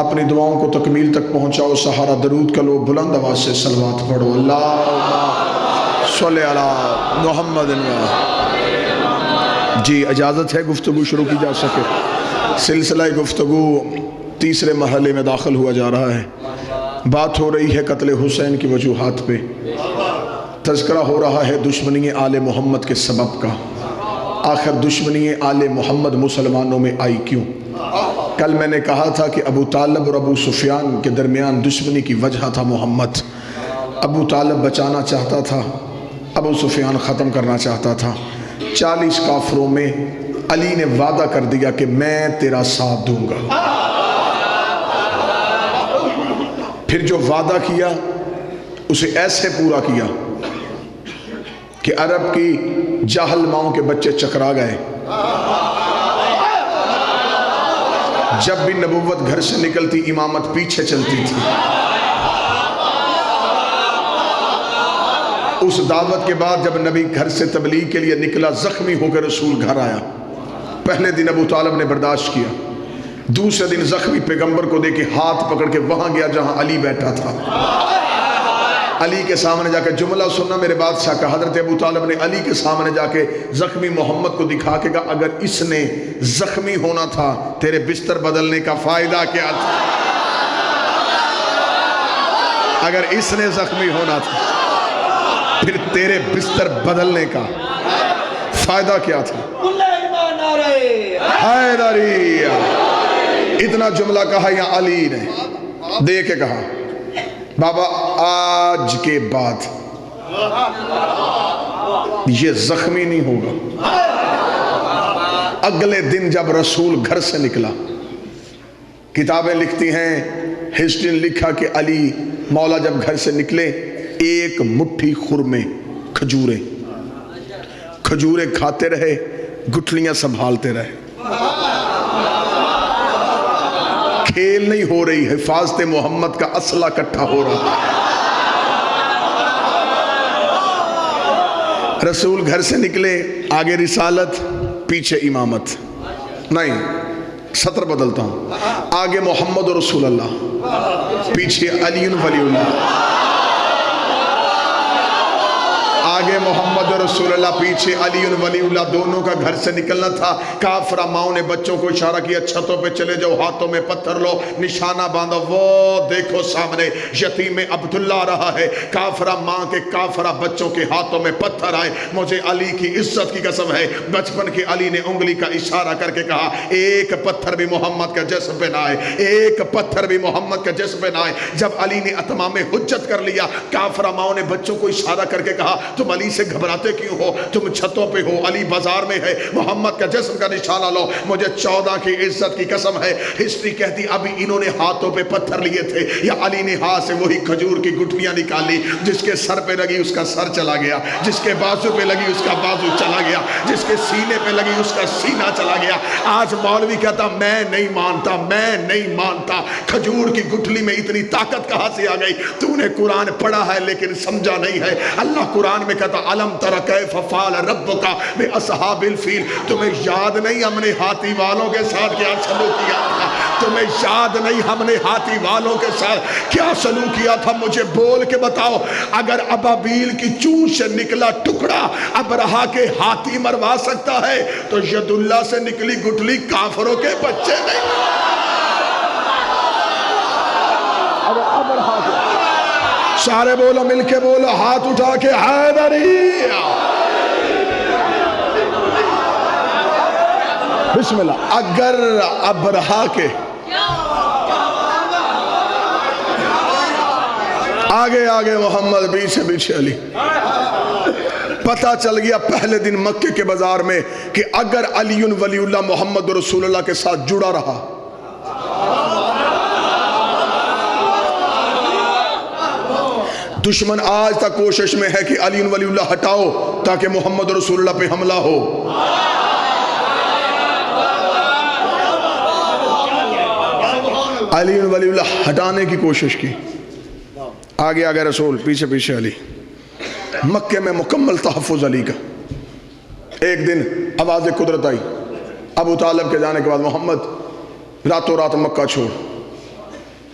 اپنی دعاؤں کو تکمیل تک پہنچاؤ، سہارا درود کا لو، بلند آواز سے صلوات پڑھو۔ اللہم صلی علی محمد۔ جی اجازت ہے گفتگو شروع کی جا سکے؟ سلسلہ گفتگو تیسرے مرحلے میں داخل ہوا جا رہا ہے۔ بات ہو رہی ہے قتل حسین کی وجوہات پہ، تذکرہ ہو رہا ہے دشمنی آل محمد کے سبب کا۔ آخر دشمنی آل محمد مسلمانوں میں آئی کیوں؟ کل میں نے کہا تھا کہ ابو طالب اور ابو سفیان کے درمیان دشمنی کی وجہ تھا محمد۔ ابو طالب بچانا چاہتا تھا، ابو سفیان ختم کرنا چاہتا تھا۔ 40 کافروں میں علی نے وعدہ کر دیا کہ میں تیرا ساتھ دوں گا۔ پھر جو وعدہ کیا اسے ایسے پورا کیا کہ عرب کی جاہل ماؤں کے بچے چکرا گئے۔ جب بھی نبوت گھر سے نکلتی امامت پیچھے چلتی تھی۔ اس دعوت کے بعد جب نبی گھر سے تبلیغ کے لیے نکلا، زخمی ہو کر رسول گھر آیا۔ پہلے دن ابو طالب نے برداشت کیا، دوسرے دن زخمی پیغمبر کو دے کے ہاتھ پکڑ کے وہاں گیا جہاں علی بیٹھا تھا۔ علی کے سامنے جا کے جملہ سننا میرے بادشاہ کا، حضرت ابو طالب نے علی کے سامنے جا کے زخمی محمد کو دکھا کے کہا اگر اس نے زخمی ہونا تھا تیرے بستر بدلنے کا فائدہ کیا تھا؟ اگر اس نے زخمی ہونا تھا پھر تیرے بستر بدلنے کا فائدہ کیا تھا؟ حیدری! اتنا جملہ کہا یا علی نے دے کے کہا بابا آج کے بعد یہ زخمی نہیں ہوگا۔ اگلے دن جب رسول گھر سے نکلا، کتابیں لکھتی ہیں، ہسٹری نے لکھا کہ علی مولا جب گھر سے نکلے ایک مٹھی خرمے کھجوریں کھاتے رہے، گٹھلیاں سنبھالتے رہے۔ کھیل نہیں ہو رہی، حفاظت محمد کا اسلحہ اکٹھا ہو رہا ہے۔ رسول گھر سے نکلے، آگے رسالت پیچھے امامت۔ نہیں، سطر بدلتا ہوں، آگے محمد و رسول اللہ، پیچھے علی ولی اللہ۔ آگے محمد رسول اللہ، پیچھے علی ولی اللہ۔ دونوں کا گھر سے نکلنا تھا۔ کافرہ ماؤں نے بچوں کو اشارہ کیا چھتوں پہ چلے جاؤ، ہاتھوں میں پتھر لو، نشانہ باندھو۔ وہ دیکھو سامنے یتیم عبداللہ آ رہا ہے۔ کافرہ ماں کے کافرہ بچوں کے ہاتھوں میں پتھر آئے۔ مجھے علی کی عزت کی قسم ہے، بچپن کے علی نے انگلی کا اشارہ کر کے کہا ایک پتھر بھی محمد کا جسم پہ نہ آئے، ایک پتھر بھی محمد کا جسم پہ نہ آئے۔ جب علی نے اتمام حجت کر لیا، کافرہ ماؤں نے بچوں کو اشارہ کر کے کہا تم علی سے گھبراتے کیوں ہو؟ تم چھتوں پہ ہو، علی بازار میں ہے، محمد کا جسم کا نشانہ لو۔ مجھے 14 کی عزت کی قسم ہے، ہسٹری کہتی ابھی انہوں نے ہاتھوں پہ پتھر لیے تھے یا علی نے ہاتھ سے وہی کھجور کی گٹھلیاں نکالی۔ جس کے سر پہ لگی اس کا سر چلا گیا، جس کے بازو پہ لگی اس کا بازو چلا گیا، جس کے سینے پہ لگی اس کا سینہ چلا گیا۔ آج مولوی کہتا میں نہیں مانتا، کھجور کی گٹھلی میں اتنی طاقت کہاں سے آ گئی؟ تو نے قرآن پڑھا ہے لیکن سمجھا نہیں ہے۔ اللہ قرآن میں کہتا علم تر کیف فعل ربک باصحاب الفیل، تمہیں یاد نہیں ہم نے ہاتھی والوں کے ساتھ کیا سلوک کیا تھا؟ تمہیں یاد نہیں ہم نے ہاتھی والوں کے ساتھ کیا سلوک کیا تھا؟ مجھے بول کے بتاؤ، اگر ابابیل کی چونچ سے نکلا ٹکڑا ابرہا کے ہاتھی مروا سکتا ہے تو ید اللہ سے نکلی گٹھلی کافروں کے بچے نہیں۔ سارے بولو، مل کے بولو، ہاتھ اٹھا کے حیدری! بسم اللہ۔ اگر ابرہا کے آگے محمد، پیچھے پیچھے علی۔ پتہ چل گیا پہلے دن مکے کے بازار میں کہ اگر علی ولی اللہ محمد رسول اللہ کے ساتھ جڑا رہا، دشمن آج تک کوشش میں ہے کہ علی ولی اللہ ہٹاؤ تاکہ محمد رسول اللہ پہ حملہ ہو۔ علی ولی اللہ ہٹانے کی کوشش کی، آگے رسول، پیچھے پیچھے علی۔ مکے میں مکمل تحفظ علی کا۔ ایک دن آواز قدرت آئی، ابو طالب کے جانے کے بعد محمد راتوں رات مکہ چھوڑ،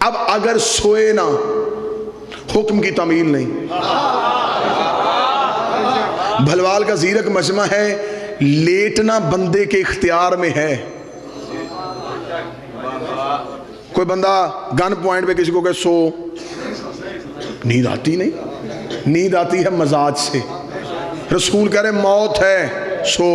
اب اگر سوئے نا حکم کی تعمیل نہیں. بھلوال کا زیرک مجمع ہے لیٹنا بندے کے اختیار میں ہے. کوئی بندہ گن پوائنٹ پہ کسی کو کہ سو، نیند آتی نہیں، نیند آتی ہے مزاج سے. رسول کہہ رہے موت ہے سو.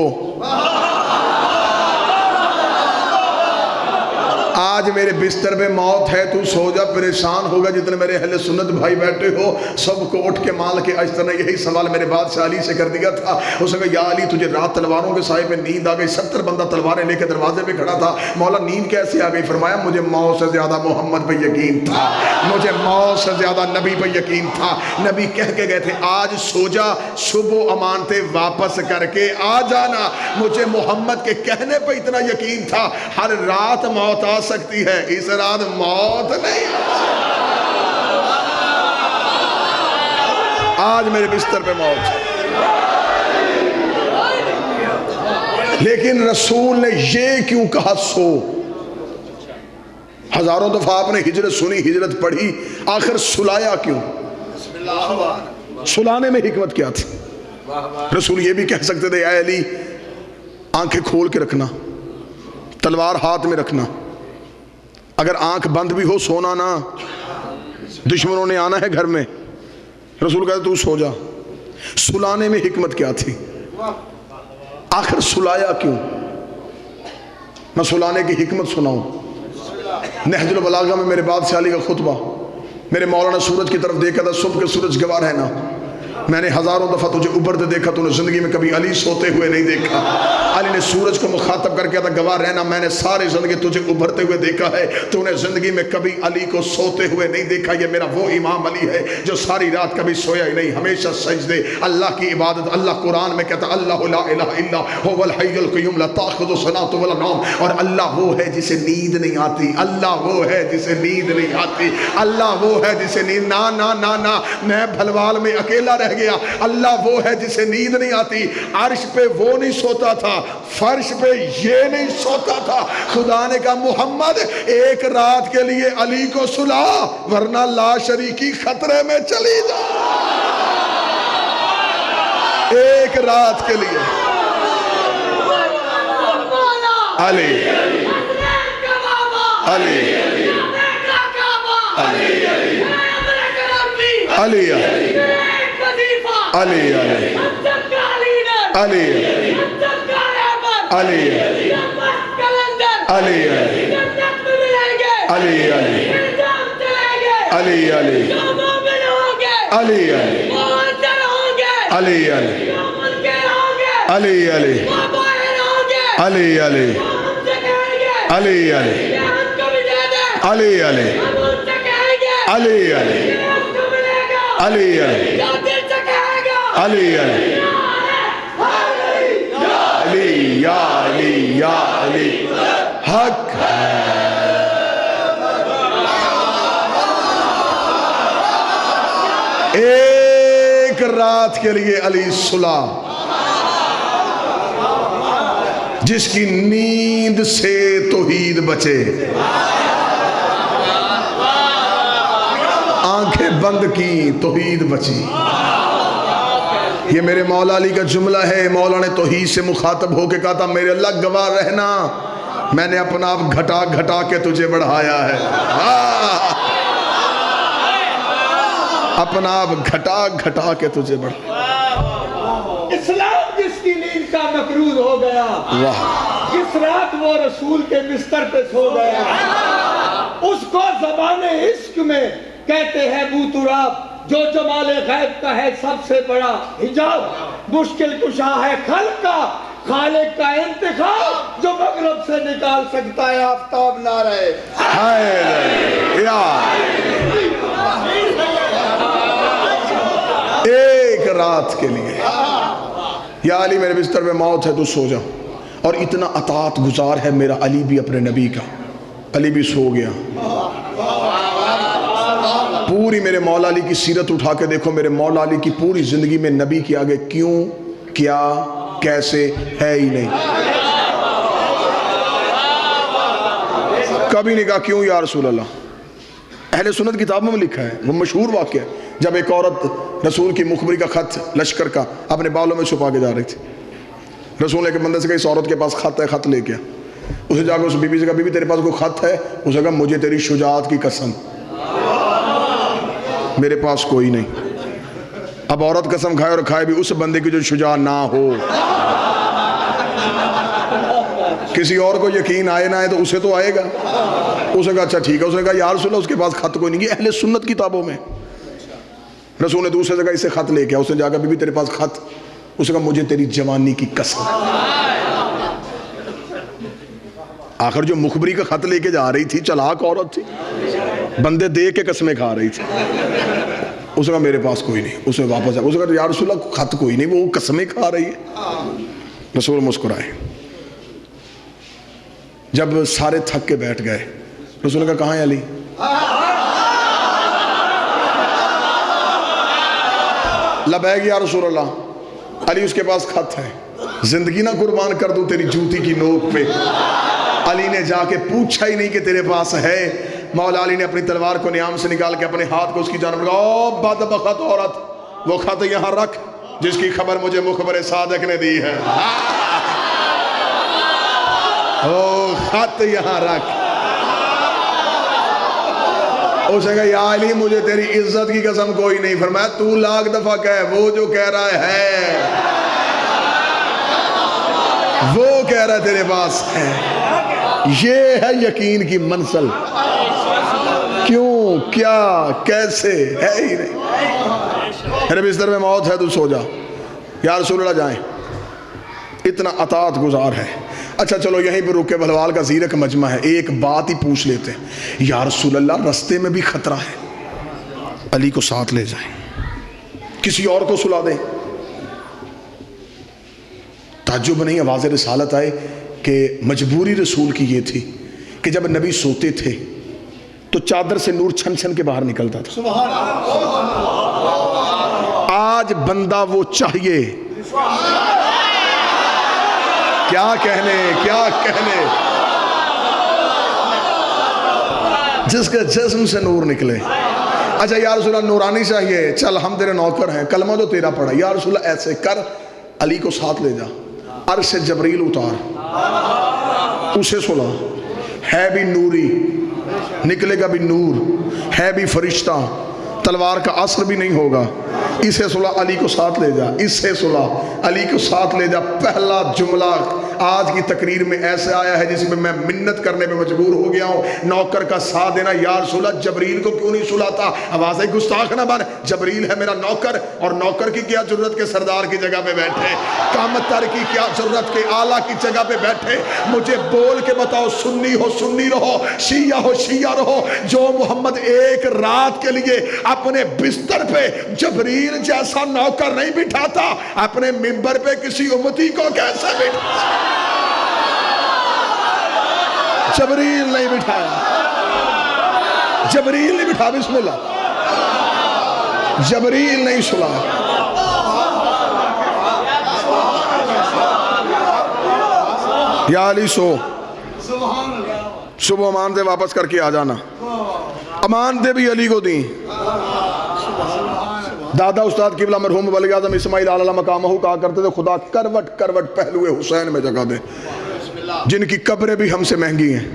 آج میرے بستر میں موت ہے تو سو جا. پریشان ہوگا جتنے میرے اہل سنت بھائی بیٹھے ہو سب کو اٹھ کے مال کے. اس طرح یہی سوال میرے بادشاہ علی سے کر دیا تھا. اس نے کہا یا علی تجھے رات تلواروں کے سائے پہ نیند آ گئی، 70 بندہ تلواریں لے کے دروازے پہ کھڑا تھا، مولا نیند کیسے آ گئی؟ فرمایا مجھے موت سے زیادہ محمد پہ یقین تھا، مجھے موت سے زیادہ نبی پہ یقین تھا. نبی کہہ کے گئے تھے آج سو جا، صبح امانتے واپس کر کے آ جانا. مجھے محمد کے کہنے پہ اتنا یقین تھا. ہر رات موت آ سکتی ہے، اس رات موت نہیں. آج میرے بستر پہ موت ہے. لیکن رسول نے یہ کیوں کہا سو؟ ہزاروں دفعہ آپ نے ہجرت سنی، ہجرت پڑھی، آخر سلایا کیوں؟ سلانے میں حکمت کیا تھی؟ رسول یہ بھی کہہ سکتے تھے اے علی آنکھیں کھول کے رکھنا، تلوار ہاتھ میں رکھنا، اگر آنکھ بند بھی ہو سونا نا، دشمنوں نے آنا ہے گھر میں. رسول کہتے تو سو جا. سلانے میں حکمت کیا تھی؟ آخر سلایا کیوں؟ میں سلانے کی حکمت سناؤں. نہج البلاغہ میں میرے بادشاہ علی کا خطبہ، میرے مولانا سورج کی طرف دیکھا تھا، صبح کے سورج گواہ رہنا، میں نے ہزاروں دفعہ تجھے ابھرتے دیکھا، تو نے زندگی میں کبھی علی سوتے ہوئے نہیں دیکھا. علی نے سورج کو مخاطب کر کے کہا گواہ رہنا میں نے ساری زندگی تجھے ابھرتے ہوئے دیکھا ہے، تو نے زندگی میں کبھی علی کو سوتے ہوئے نہیں دیکھا. یہ میرا وہ امام علی ہے جو ساری رات کبھی سویا ہی نہیں، ہمیشہ سجدے، اللہ کی عبادت. اللہ قرآن میں کہتا اللہ لا الہ الا هو الحی القیوم لا تأخذہ سنۃ ولا نوم. اور اللہ وہ ہے جسے نیند نہیں آتی، اللہ وہ ہے جسے نیند نہیں آتی، اللہ وہ ہے جسے نیند نا نا نا نا میں بھلوال میں اکیلا رہ گیا. اللہ وہ ہے جسے نیند نہیں آتی. عرش پہ وہ نہیں سوتا تھا، فرش پہ یہ نہیں سوتا تھا. خدا نے کہا محمد ایک رات کے لیے علی کو سلا ورنہ لا شریکی خطرے میں چلی جا. ایک رات کے لیے علی علی علی علی علی علی علی علی علی علی علی علی حق ایک رات کے لیے علی سلا جس کی نیند سے توحید بچے. آنکھیں بند کی توحید بچی. یہ میرے مولا علی کا جملہ ہے. مولا نے توحید سے مخاطب ہو کے کہا تھا میرے اللہ گواہ رہنا میں نے اپنا آپ گھٹا گھٹا کے تجھے بڑھایا ہے. اپنا آپ گھٹا گھٹا کے تجھے بڑھایا. اسلام جس کی نیند کا مقروض ہو گیا، جس رات وہ رسول کے بستر پہ سو گیا، اس کو زبان عشق میں کہتے ہیں بو تراب، جو جمال غیب کا ہے سب سے بڑا حجاب، مشکل کشا ہے خلق کا، خالق کا انتخاب، جو مغرب سے نکال سکتا ہے آفتاب نہ رہے. ایک رات کے لیے یا علی میرے بستر میں موت ہے تو سو جا. اور اتنا اطاعت گزار ہے میرا علی بھی اپنے نبی کا. علی بھی سو گیا. پوری میرے مولا علی کی سیرت اٹھا کے دیکھو، میرے مولا علی کی پوری زندگی میں نبی کے آگے کیوں کیا کیسے ہے ہی نہیں. کبھی نہیں کہا کیوں یا رسول اللہ. اہل سنت کتابوں میں لکھا ہے، وہ مشہور واقعہ ہے، جب ایک عورت رسول کی مخبری کا خط لشکر کا اپنے بالوں میں چھپا کے جا رہی تھی۔ رسول نے کہ بندے سے کہا اس عورت کے پاس خط ہے، خط لے کے اسے جا کے اس بی بی سے کہا بی بی تیرے پاس کوئی خط ہے؟ اسے کہا مجھے تیری شجاعت کی قسم میرے پاس کوئی نہیں۔ اب عورت قسم کھائے اور کھائے بھی اس بندے کی جو شجاع نہ ہو، کسی اور کو یقین آئے نہ آئے تو اسے تو آئے گا۔ اس نے کہا اچھا ٹھیک ہے۔ اس نے کہا یا رسول اللہ اس کے پاس خط کوئی نہیں۔ یہ اہل سنت کتابوں میں رسول نے دوسرے سے کہا اسے خط لے کے اس نے جا کر بی بی تیرے پاس خط؟ اس نے کہا مجھے تیری جوانی کی قسم۔ آخر جو مخبری کا خط لے کے جا رہی تھی چلاک عورت تھی، بندے دے کے قسمیں کھا رہی تھی۔ اس نے کہا میرے پاس کوئی نہیں۔ اس نے واپس آیا، اس نے کہا یا رسول اللہ خط کوئی نہیں، وہ قسمیں کھا رہی ہے۔ رسول مسکرائے۔ جب سارے تھک کے بیٹھ گئے رسول نے کہا کہاں ہے علی؟ لبیک یا رسول اللہ۔ علی اس کے پاس خط ہے، زندگی نہ قربان کر دوں تیری جوتی کی نوک پہ۔ علی نے جا کے پوچھا ہی نہیں کہ تیرے پاس ہے۔ مولا علی نے اپنی تلوار کو نیام سے نکال کے اپنے ہاتھ کو اس کی جانب لگا، او بدبخت عورت، وہ خط یہاں رکھ جس کی خبر مجھے مخبر صادق نے دی ہے۔ او خط یہاں رکھ۔ اس نے کہا یا علی مجھے تیری عزت کی قسم کوئی نہیں۔ فرمایا تو لاکھ دفعہ کہہ، وہ جو کہہ رہا ہے وہ کہہ رہا ہے تیرے پاس ہے۔ یہ ہے یقین کی منزل۔ کیوں، کیا، کیسے ہے ہی نہیں۔ میرے بستر میں موت ہے تو سو جا، یا رسول اللہ جائیں، اتنا اطاعت گزار ہے۔ اچھا چلو یہیں پہ رک کے بھلوال کا زیرک مجمع ہے، ایک بات ہی پوچھ لیتے ہیں، یا رسول اللہ رستے میں بھی خطرہ ہے، علی کو ساتھ لے جائیں، کسی اور کو سلا دیں؟ تعجب نہیں، آواز رسالت آئے کہ مجبوری رسول کی یہ تھی کہ جب نبی سوتے تھے تو چادر سے نور چھن چھن کے باہر نکلتا تھا۔ آج بندہ وہ چاہیے، کیا کہنے جس کے جسم سے نور نکلے۔ اچھا یا رسول اللہ نورانی چاہیے، چل ہم تیرے نوکر ہیں، کلمہ جو تیرا پڑھا، یا رسول اللہ ایسے کر، علی کو ساتھ لے جا، عرش سے جبریل اتار، اسے سلا، ہے بھی نوری، نکلے گا بھی نور، ہے بھی فرشتہ، تلوار کا اثر بھی نہیں ہوگا، اسے سلا، علی کو ساتھ لے جا، اسے سلا، علی کو ساتھ لے جا۔ پہلا جملہ آج کی تقریر میں ایسے آیا ہے جس میں میں منت کرنے پہ مجبور ہو گیا ہوں، نوکر کا ساتھ دینا۔ یا رسول اللہ جبریل کو کیوں نہیں سلاتا؟ آوازیں گستاخ نہ بن، جبریل ہے میرا نوکر، اور نوکر کی کیا ضرورت کے سردار کی جگہ پہ بیٹھے، کم تر کی کیا ضرورت کے آلہ کی جگہ پہ بیٹھے؟ مجھے بول کے بتاؤ، سنی ہو سنی رہو، شیعہ ہو شیعہ رہو، جو محمد ایک رات کے لیے اپنے بستر پہ جبریل جیسا نوکر نہیں بٹھاتا، اپنے منبر پہ کسی امتی کو کیسے بٹھاتا؟ جبریل نہیں بٹھایا، جبریل نہیں بٹھا، بسم اللہ، جبریل نہیں سلا۔ یا علی سو، صبح امان دے واپس کر کے آ جانا، امان دے بھی علی کو دیں۔ دادا استاد قبلہ مرحوم ولی اعظم اسماعیل علیہ مقامہ کہا کرتے تھے خدا کروٹ کروٹ پہلوئے حسین میں جگہ دے، جن کی قبریں بھی ہم سے مہنگی ہیں۔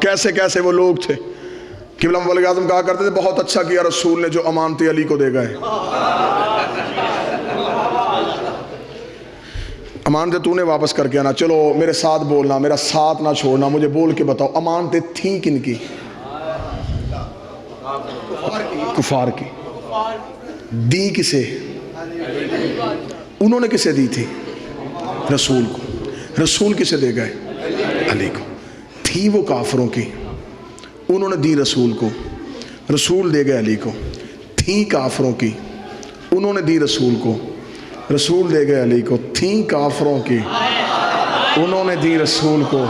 کیسے کیسے وہ لوگ تھے، قبلہ ولی اعظم کہا کرتے تھے بہت اچھا کیا رسول نے جو امانت علی کو دے گئے، امانتیں تو نے واپس کر کے آنا، چلو میرے ساتھ بولنا، میرا ساتھ نہ چھوڑنا، مجھے بول کے بتاؤ امانتیں تھیں کن کی؟ کفار کی۔ دی کسے؟ انہوں نے کسے دی تھی؟ رسول کو۔ رسول کسے دے گئے؟ علی کو۔ تھی وہ کافروں کی، انہوں نے دی رسول کو، رسول دے گئے علی کو۔ تھی کافروں کی، انہوں نے دی رسول کو، رسول دے گئے علی کو۔ تھیں کافروں کی، انہوں نے دی رسول کو،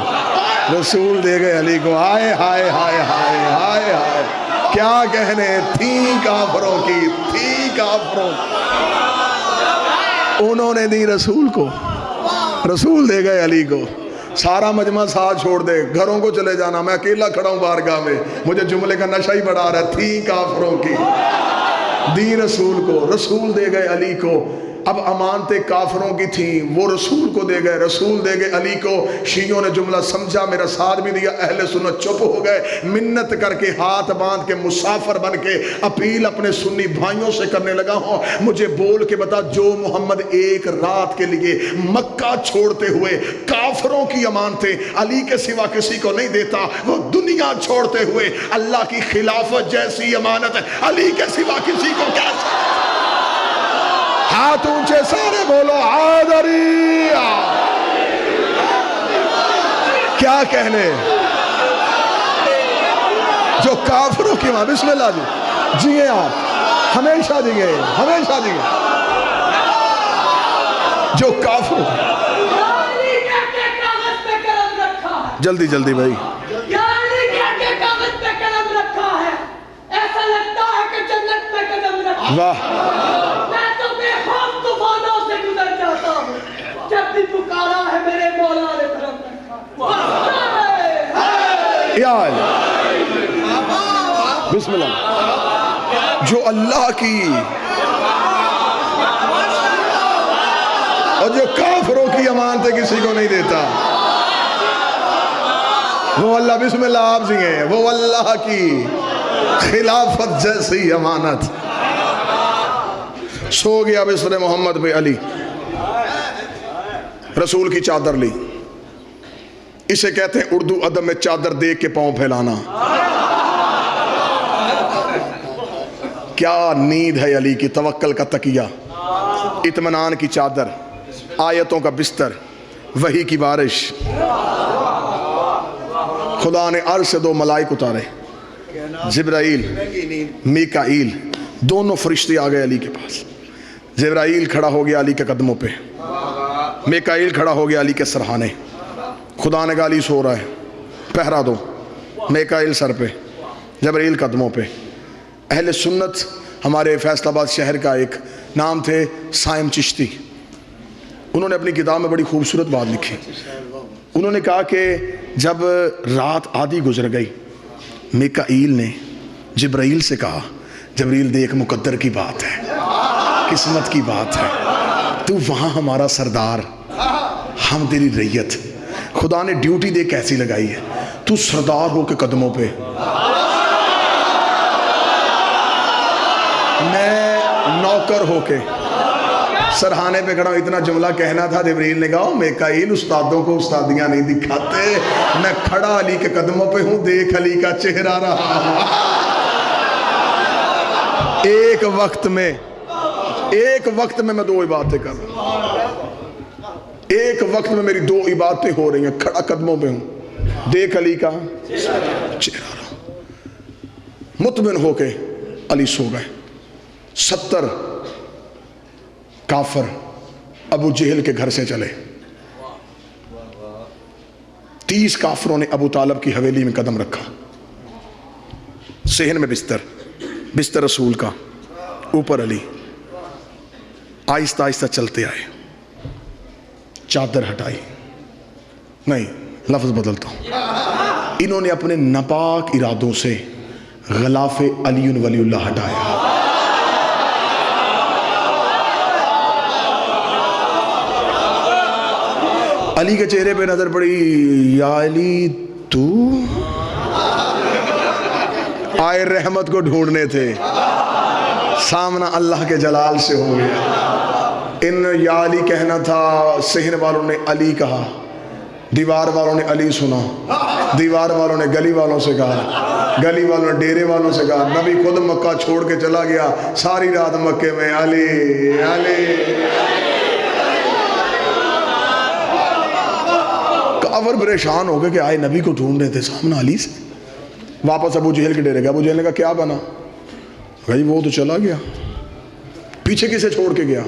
رسول دے گئے علی کو۔ ہائے ہائے ہائے ہائے ہائے ہائے، کیا کہنے، تھیں کافروں کی، تھیں کافروں کی، انہوں نے دی رسول کو، رسول دے گئے علی کو۔ سارا مجمع ساتھ چھوڑ دے, گھروں کو چلے جانا, میں اکیلا کھڑا ہوں بارگاہ میں, مجھے جملے کا نشہ ہی بڑھا رہا ہے. تھی کافروں کی, دی رسول کو, رسول دے گئے علی کو. اب امانتیں کافروں کی تھیں, وہ رسول کو دے گئے, رسول دے گئے علی کو. شیعوں نے جملہ سمجھا, میرا ساتھ بھی دیا, اہل سنت چپ ہو گئے. منت کر کے, ہاتھ باندھ کے, مسافر بن کے اپیل اپنے سنی بھائیوں سے کرنے لگا ہوں, مجھے بول کے بتا, جو محمد ایک رات کے لیے مکہ چھوڑتے ہوئے کافروں کی امانتیں علی کے سوا کسی کو نہیں دیتا, وہ دنیا چھوڑتے ہوئے اللہ کی خلافت جیسی امانت علی کے سوا کسی کو کیسے؟ ہاتھ اونچے سارے بولو حاضری. کیا کہنے, جو کافروں کی ماں, بسم اللہ جی, جیئے آپ ہمیشہ جیئے, ہمیشہ جیئے. جو کافروں, جلدی جلدی بھائی, واہ, یا بسم اللہ, جو اللہ کی اور جو کافروں کی امانتیں کسی کو نہیں دیتا, وہ اللہ, بسم اللہ آپ سنگیں, وہ اللہ کی خلافت جیسی امانت. سو گیا بسر محمد پہ علی, رسول کی چادر لی. اسے کہتے ہیں اردو ادب میں چادر دیکھ کے پاؤں پھیلانا. کیا نیند ہے علی کی, توکل کا تکیہ, اطمینان کی چادر, آیتوں کا بستر, وحی کی بارش. خدا نے عرش سے 2 ملائک اتارے, جبرائیل میکائیل, دونوں فرشتے آ گئے علی کے پاس. جبرائیل کھڑا ہو گیا علی کے قدموں پہ, میکائیل کھڑا ہو گیا علی کے سرہانے. خدا نے کہا علی سو رہا ہے, پہرا دو. میکائیل سر پہ, جبرائیل قدموں پہ. اہل سنت ہمارے فیصل آباد شہر کا ایک نام تھے سائم چشتی, انہوں نے اپنی کتاب میں بڑی خوبصورت بات لکھی. انہوں نے کہا کہ جب رات آدھی گزر گئی, میکائیل نے جبرائیل سے کہا, جبرائیل دیکھ مقدر کی بات ہے, قسمت کی بات ہے, تو وہاں ہمارا سردار, ہم تیری ریت, خدا نے ڈیوٹی دے کیسی لگائی ہے, تو سردار ہو کے قدموں پہ, میں نوکر ہو کے سرحانے پہ کھڑا ہوں. اتنا جملہ کہنا تھا, جبرائیل نے کہا میکائیل استادوں کو استادیاں نہیں دکھاتے, میں کھڑا علی کے قدموں پہ ہوں, دیکھ علی کا چہرہ رہا ہوں. ایک وقت میں میں 2 عبادتیں کر رہا ہوں, ایک وقت میں میری 2 عبادتیں ہو رہی ہیں, کھڑا قدموں پہ ہوں, دیکھ علی کا چہرہ رہا. مطمئن ہو کے علی سو گئے. 70 کافر ابو جہل کے گھر سے چلے. 30 کافروں نے ابو طالب کی حویلی میں قدم رکھا. صحن میں بستر رسول کا, اوپر علی. آہستہ آہستہ چلتے آئے, چادر ہٹائی, نہیں لفظ بدلتا ہوں, انہوں نے اپنے ناپاک ارادوں سے غلاف علی ولی اللہ ہٹایا. علی کے چہرے پہ نظر پڑی, یا علی تو آئے رحمت کو ڈھونڈنے تھے, سامنا اللہ کے جلال سے ہو گیا. ان یا علی کہنا تھا, صحن والوں نے علی کہا, دیوار والوں نے علی سنا, دیوار والوں نے گلی والوں سے کہا, گلی والوں نے ڈیرے والوں سے کہا. نبی خود مکہ چھوڑ کے چلا گیا, ساری رات مکے میں علی علی. کافر پریشان ہو گئے کہ آئے نبی کو ڈھونڈ رہے تھے, سامنا علی سے. واپس ابو جہل کے ڈیرے گیا. ابو جہل نے کہا کیا بنا؟ بھائی وہ تو چلا گیا, پیچھے کسے چھوڑ کے گیا؟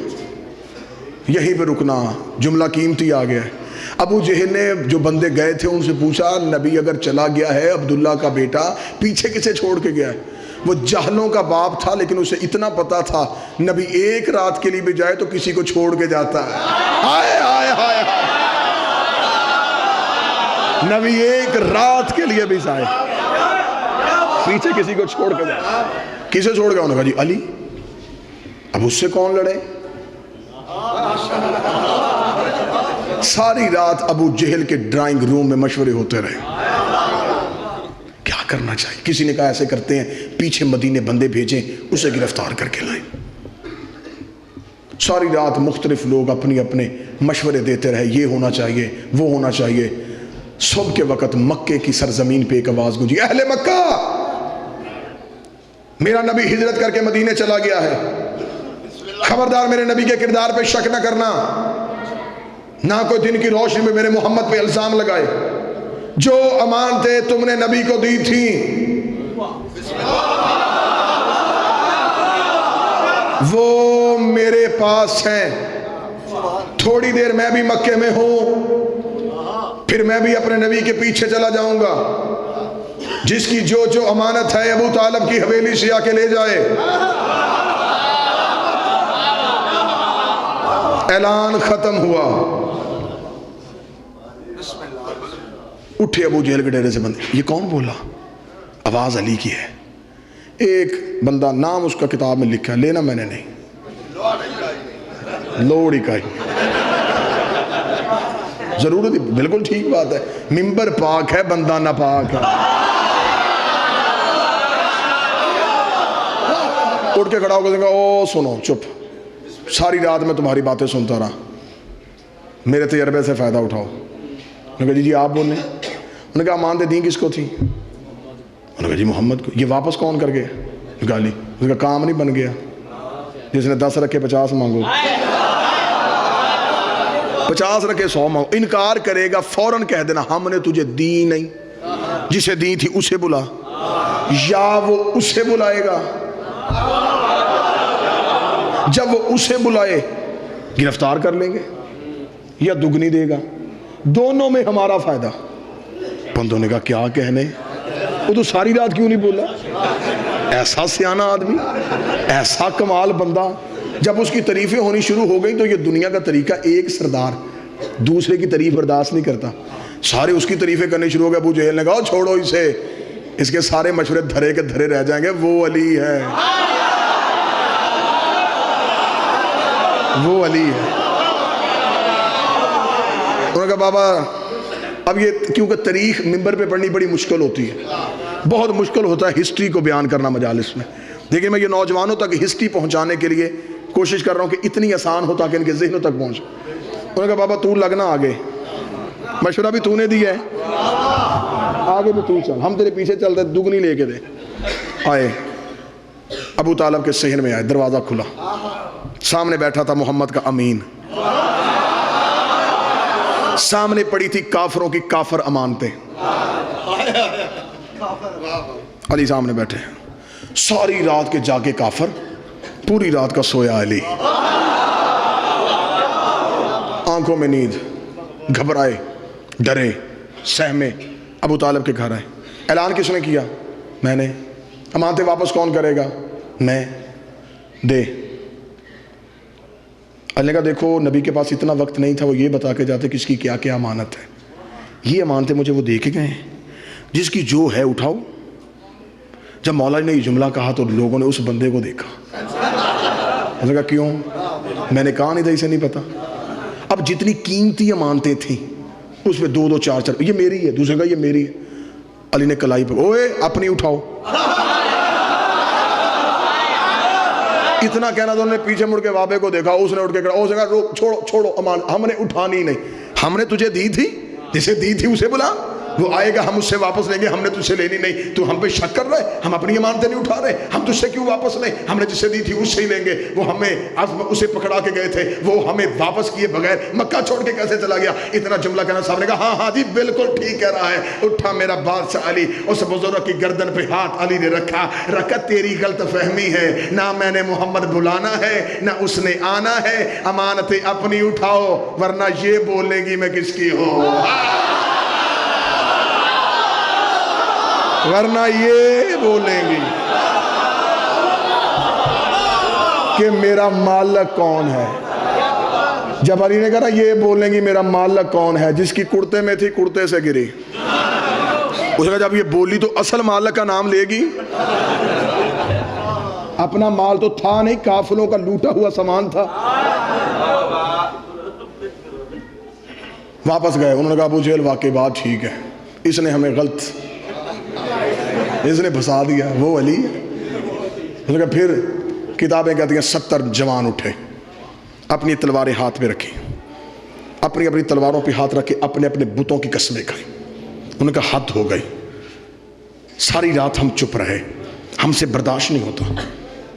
یہیں پہ رکنا, جملہ قیمتی آ گیا ہے. ابو جہل نے جو بندے گئے تھے ان سے پوچھا, نبی اگر چلا گیا ہے, عبداللہ کا بیٹا, پیچھے کسے چھوڑ کے گیا ہے؟ وہ جہلوں کا باپ تھا, لیکن اسے اتنا پتا تھا نبی ایک رات کے لیے بھی جائے تو کسی کو چھوڑ کے جاتا ہے. آئے آئے آئے نبی ایک رات کے لیے بھی ضائع پیچھے کسی کو چھوڑ کے جائے. کسے چھوڑ گیا؟ انہوں نے کہا جی علی. اب اس سے کون لڑے؟ ساری رات ابو جہل کے ڈرائنگ روم میں مشورے ہوتے رہے کیا کرنا چاہیے. کسی نے کہا ایسے کرتے ہیں پیچھے مدینے بندے بھیجیں اسے گرفتار کر کے لائیں. ساری رات مختلف لوگ اپنی اپنے مشورے دیتے رہے, یہ ہونا چاہیے وہ ہونا چاہیے. صبح کے وقت مکے کی سرزمین پہ ایک آواز گونجی, اہل مکہ میرا نبی ہجرت کر کے مدینے چلا گیا ہے, خبردار میرے نبی کے کردار پہ شک نہ کرنا, نہ کوئی دن کی روشنی میں میرے محمد پہ الزام لگائے. جو امانتیں تم نے نبی کو دی تھیں وہ میرے پاس ہیں. تھوڑی دیر میں بھی مکے میں ہوں, پھر میں بھی اپنے نبی کے پیچھے چلا جاؤں گا. جس کی جو جو امانت ہے ابو طالب کی حویلی سے آ کے لے جائے. اعلان ختم ہوا. اٹھے ابو جہل کے ڈیرے سے بندے, یہ کون بولا؟ آواز علی کی ہے. ایک بندہ نام اس کا کتاب میں لکھا, لینا میں نے نہیں, لوڑ اکائی ضرورت. بالکل ٹھیک بات ہے, ممبر پاک ہے بندہ نہ پاک ہے. اٹھ کے کھڑا ہو کے کہا او سنو چپ, ساری رات میں تمہاری باتیں سنتا رہا, میرے تجربے سے فائدہ اٹھاؤ. انہوں نے کہا جی آپ بولیں. انہوں نے کہا امانتیں دیں کس کو تھی؟ انہوں نے کہا جی محمد کو. یہ واپس کون کر گئے؟ گالی. انہوں نے کہا کام نہیں بن گیا, جس نے 10 رکھے 50 مانگو, 50 رکھے 100 مانگو. انکار کرے گا فوراً کہہ دینا ہم نے تجھے دی نہیں, جسے دی تھی اسے بلا, یا وہ اسے بلائے گا. جب وہ اسے بلائے گرفتار کر لیں گے یا دگنی دے گا, دونوں میں ہمارا فائدہ. بندوں نے کہا کیا کہنے, وہ تو ساری رات کیوں نہیں بولا؟ ایسا سیانہ آدمی, ایسا کمال بندہ. جب اس کی تعریفیں ہونی شروع ہو گئی تو یہ دنیا کا طریقہ, ایک سردار دوسرے کی تعریف برداشت نہیں کرتا, سارے اس کی تعریفیں کرنے شروع ہو گئے. ابو جہل نے کہا چھوڑو اسے, اس کے سارے مشورے دھرے کے دھرے رہ جائیں گے, وہ علی ہے, وہ علی ہے. انہوں نے کہا بابا اب یہ کیونکہ تاریخ ممبر پہ پڑھنی بڑی مشکل ہوتی ہے, بہت مشکل ہوتا ہے ہسٹری کو بیان کرنا مجالس میں, لیکن میں یہ نوجوانوں تک ہسٹری پہنچانے کے لیے کوشش کر رہا ہوں کہ اتنی آسان ہو تاکہ ان کے ذہنوں تک پہنچے. انہوں نے کہا بابا تو لگنا آگے, مشورہ بھی تو نے دیا ہے, آگے بھی تو چل, ہم تیرے پیچھے چلتے, دگنی لے کے دے. آئے ابو طالب کے صحن میں آئے, دروازہ کھلا, سامنے بیٹھا تھا محمد کا امین, سامنے پڑی تھی کافروں کی کافر امانتیں, علی سامنے بیٹھے. ساری رات کے جاگے کافر, پوری رات کا سویا علی, آنکھوں میں نیند, گھبرائے ڈرے سہمے. ابو طالب کے گھر آئے. اعلان کس نے کیا؟ میں نے. امانتیں واپس کون کرے گا؟ میں. دے. علی نے کہا دیکھو نبی کے پاس اتنا وقت نہیں تھا, وہ یہ بتا کے جاتے کس کی کیا کیا امانت ہے. یہ امانتیں مجھے وہ دے کے گئے ہیں, جس کی جو ہے اٹھاؤ. جب مولا نے یہ جملہ کہا تو لوگوں نے اس بندے کو دیکھا. اس نے کہا کیوں؟ میں نے کہا نہیں تھا, اسے نہیں پتا. اب جتنی قیمتی امانتیں تھیں اس میں 2 4 یہ میری ہے, دوسرے کا یہ میری ہے. علی نے کلائی پہ اوے اپنی اٹھاؤ. اتنا کہنا تو انہوں نے پیچھے مڑ کے وابے کو دیکھا, اس نے اٹھ کے کہا, اس نے کہا چھوڑو چھوڑو امان, ہم نے اٹھانی نہیں, ہم نے تجھے دی تھی, جسے دی تھی اسے بلا, وہ آئے گا ہم اس سے واپس لیں گے, ہم نے تجھ سے لینی نہیں. تو ہم پہ شک کر رہے, ہم اپنی امانتیں نہیں اٹھا رہے, ہم تجھ سے کیوں واپس لیں, ہم نے جسے دی تھی اس سے ہی لیں گے. وہ ہمیں اسے پکڑا کے گئے تھے, وہ ہمیں واپس کیے بغیر مکہ چھوڑ کے کیسے چلا گیا؟ اتنا جملہ کہنا صاحب نے کہا ہاں ہاں جی بالکل ٹھیک کہہ رہا ہے. اٹھا میرا بادشاہ علی, اس بزرگ کی گردن پہ ہاتھ علی نے رکھا, تیری غلط فہمی ہے, نہ میں نے محمد بلانا ہے نہ اس نے آنا ہے, امانتیں اپنی اٹھاؤ ورنہ یہ بولے گی میں کس کی ہوں, ورنہ یہ بولیں گی کہ میرا مالک کون ہے. جب علی نے کہا یہ بولیں گی میرا مالک کون ہے, جس کی کرتے میں تھی کرتے سے گری, اس نے کہا جب یہ بولی تو اصل مالک کا نام لے گی. اپنا مال تو تھا نہیں، کافروں کا لوٹا ہوا سامان تھا. واپس گئے. انہوں نے کہا ابو جہل واقعی بات ٹھیک ہے، اس نے ہمیں غلط، اس نے پھنسا دیا، وہ علی ہے. اس نے کہا پھر کتابیں کہتی ہیں 70 جوان اٹھے، اپنی تلواریں ہاتھ میں رکھی، اپنی تلواروں پہ ہاتھ رکھ کے اپنے اپنے بتوں کی قسمیں کھائی. انہوں نے کہا حد ہو گئی، ساری رات ہم چپ رہے، ہم سے برداشت نہیں ہوتا.